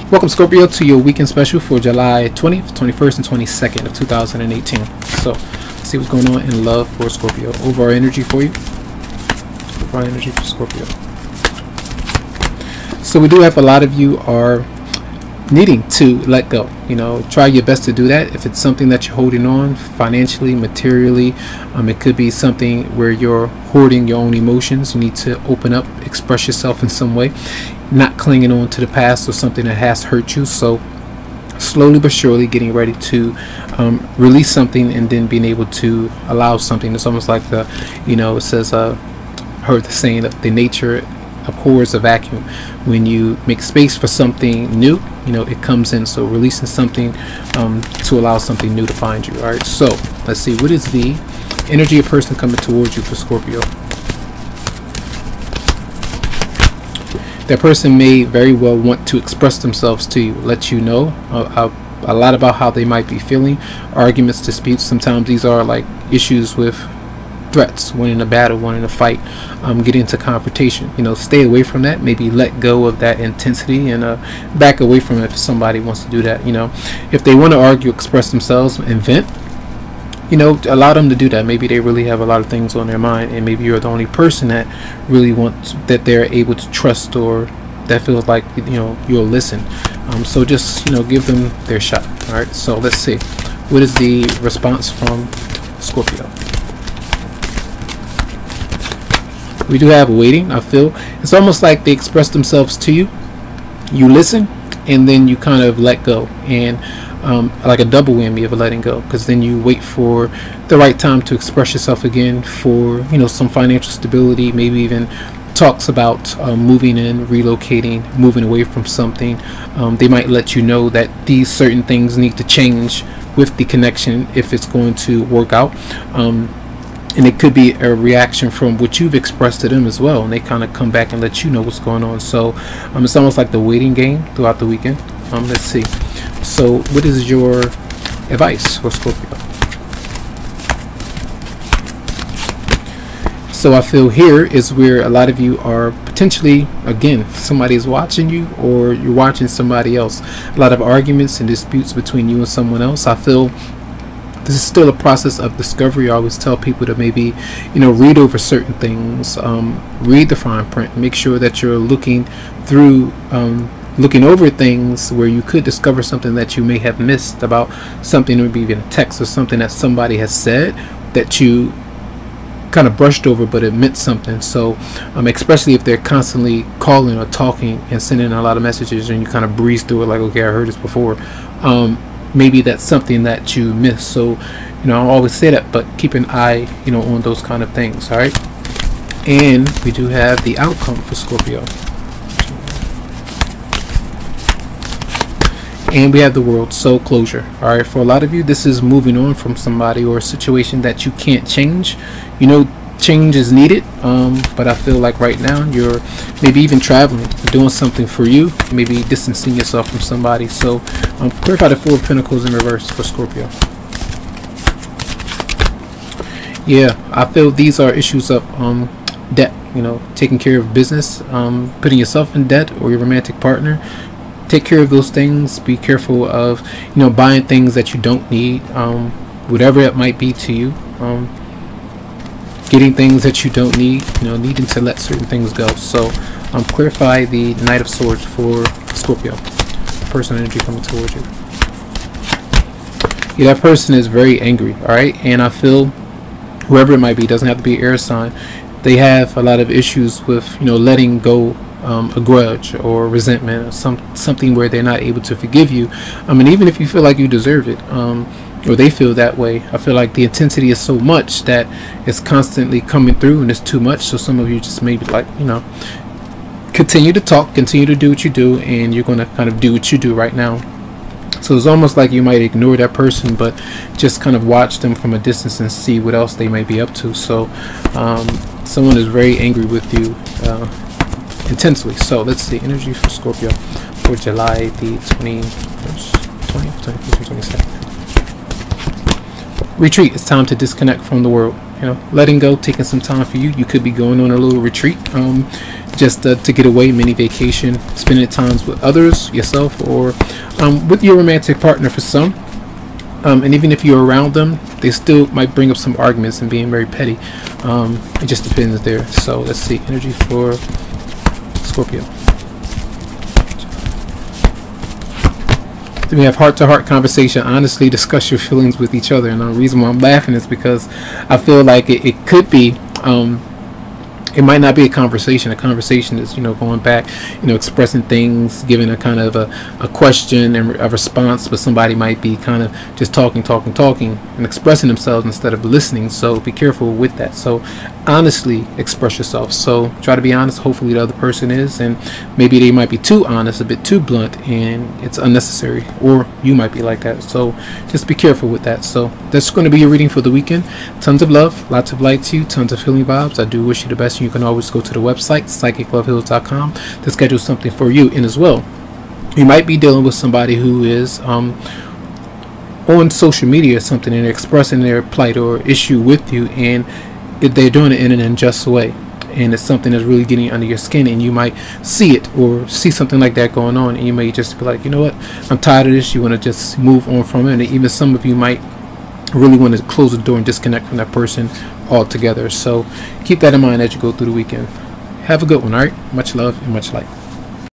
Welcome, Scorpio, to your weekend special for July 20th, 21st, and 22nd of 2018. So, let's see what's going on in love for Scorpio. Overall energy for you. Overall energy for Scorpio. So, we do have a lot of you are needing to let go. Try your best to do that. If it's something that you're holding on financially, materially, it could be something where you're hoarding your own emotions. You need to open up, express yourself in some way, not clinging on to the past or something that has hurt you. So slowly but surely getting ready to release something, and then being able to allow something. It's almost like the, it says, heard the saying that the nature abhors a vacuum. When you make space for something new, it comes in. So releasing something to allow something new to find you. All right, so let's see, what is the energy of person coming towards you for Scorpio? That person may very well want to express themselves to you, let you know a lot about how they might be feeling. Arguments, disputes, sometimes these are like issues with threats, winning a battle, winning a fight, getting into confrontation. Stay away from that. Maybe let go of that intensity and back away from it if somebody wants to do that. If they want to argue, express themselves, and vent, allow them to do that. Maybe they really have a lot of things on their mind, and maybe you're the only person that really wants, that they're able to trust, or that feels like you'll listen. So just give them their shot. All right, so let's see, what is the response from Scorpio? We do have waiting. I feel it's almost like they express themselves to you, you listen, and then you kind of let go, and like a double whammy of letting go, because then you wait for the right time to express yourself again for some financial stability, maybe even talks about moving in, relocating, moving away from something. They might let you know that these certain things need to change with the connection if it's going to work out. And it could be a reaction from what you've expressed to them as well, and they kind of come back and let you know what's going on. So it's almost like the waiting game throughout the weekend. Let's see, so what is your advice for Scorpio? So I feel here is where a lot of you are potentially, again, somebody is watching you, or you're watching somebody else. A lot of arguments and disputes between you and someone else. I feel this is still a process of discovery. I always tell people to maybe, read over certain things, read the fine print, make sure that you're looking through, looking over things where you could discover something that you may have missed about something, or maybe even a text or something that somebody has said that you kind of brushed over, but it meant something. So especially if they're constantly calling or talking and sending a lot of messages, and you kind of breeze through it like, okay, I heard this before. Maybe that's something that you miss. So I always say that, but keep an eye on those kind of things. All right, and we do have the outcome for Scorpio, and we have the World. So closure. All right, for a lot of you, this is moving on from somebody or a situation that you can't change. Change is needed, but I feel like right now you're maybe even traveling, doing something for you, maybe distancing yourself from somebody. So clarify the Four of Pentacles in reverse for Scorpio. Yeah, I feel these are issues of debt, taking care of business, putting yourself in debt, or your romantic partner. Take care of those things. Be careful of buying things that you don't need, whatever it might be to you. Getting things that you don't need, needing to let certain things go. So clarify the Knight of Swords for Scorpio. Person energy coming towards you. Yeah, that person is very angry. All right, and I feel whoever it might be, doesn't have to be air sign, they have a lot of issues with letting go a grudge or resentment, or something where they're not able to forgive you. And even if you feel like you deserve it, or they feel that way, I feel like the intensity is so much that it's constantly coming through, and it's too much. So some of you just maybe like, continue to talk, continue to do what you do, and you're going to kind of do what you do right now. So it's almost like you might ignore that person, but just kind of watch them from a distance and see what else they may be up to. So someone is very angry with you intensely. So let's see, energy for Scorpio for July the 21st, 20th, 21st, 22nd. Retreat. It's time to disconnect from the world. Letting go, taking some time for you. You could be going on a little retreat, just to get away, mini vacation, spending times with others, yourself, or with your romantic partner for some. And even if you're around them, they still might bring up some arguments and being very petty. It just depends there. So let's see, energy for Scorpio. Then we have heart-to-heart conversation. Honestly, discuss your feelings with each other. And the reason why I'm laughing is because I feel like it could be. It might not be a conversation. A conversation is, going back, expressing things, giving a kind of a question and a response, but somebody might be kind of just talking and expressing themselves instead of listening. So be careful with that. So honestly express yourself. So try to be honest. Hopefully the other person is, and maybe they might be too honest, a bit too blunt, and it's unnecessary, or you might be like that. So just be careful with that. So that's going to be your reading for the weekend. Tons of love, lots of light to you, tons of healing vibes. I do wish you the best. You can always go to the website Psychicloveheals.com to schedule something for you. And as well, you might be dealing with somebody who is on social media or something, and they're expressing their plight or issue with you, and they're doing it in an unjust way, and it's something that's really getting under your skin, and you might see it or see something like that going on, and you may just be like, you know what, I'm tired of this. You want to just move on from it. And even some of you might really want to close the door and disconnect from that person altogether. So keep that in mind as you go through the weekend. Have a good one. All right, much love and much light.